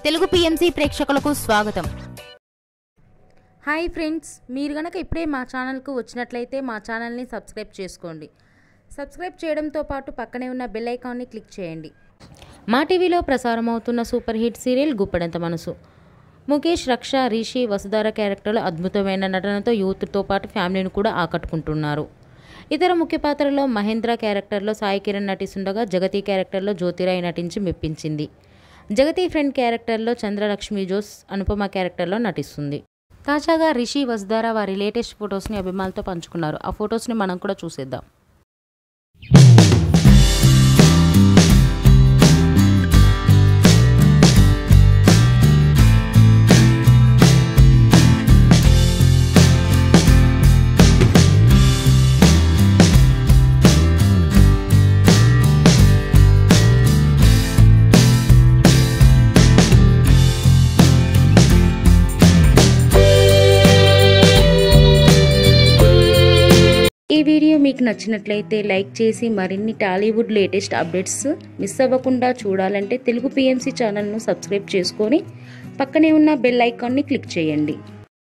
Telugu PMC ప్రేక్షకులకు స్వాగతం. Hi friends, మీరు గనక ఇప్పుడే మా ఛానల్కు వచ్చినట్లయితే మా ఛానల్ని సబ్స్క్రైబ్ చేసుకోండి. సబ్స్క్రైబ్ చేయడంతో పాటు పక్కనే ఉన్న బెల్ ఐకాన్ని క్లిక్ చేయండి. మా టీవీలో ప్రసారం అవుతున్న సూపర్ హిట్ సీరియల్ గుప్పెడంత మనసు. ముఖేష్, రక్ష, రిషి, వసుధార క్యారెక్టర్లు అద్భుతమైన నటనతో యూత్తో పాటు ఫ్యామిలీని కూడా ఆకట్టుకుంటున్నారు. ఇతర ముఖ్య పాత్రలో మహేంద్ర క్యారెక్టర్లో సాయి కిరణ్ నటిస్తుండగా జగతి క్యారెక్టర్లో జ్యోతిరాయ్ నటించి మెప్పించింది. జగతి ఫ్రెండ్ క్యారెక్టర్లో చంద్రలక్ష్మి జోస్ అనుపమ క్యారెక్టర్లో నటిస్తుంది. తాజాగా రిషి, వసుధార వారి లేటెస్ట్ ఫొటోస్ని అభిమానులతో పంచుకున్నారు. ఆ ఫొటోస్ని మనం కూడా చూసేద్దాం. ఈ వీడియో మీకు నచ్చినట్లయితే లైక్ చేసి మరిన్ని టాలీవుడ్ లేటెస్ట్ అప్డేట్స్ మిస్ అవ్వకుండా చూడాలంటే తెలుగు పిఎంసి ఛానల్ను సబ్స్క్రైబ్ చేసుకొని పక్కనే ఉన్న బెల్ ఐకాన్ని క్లిక్ చేయండి.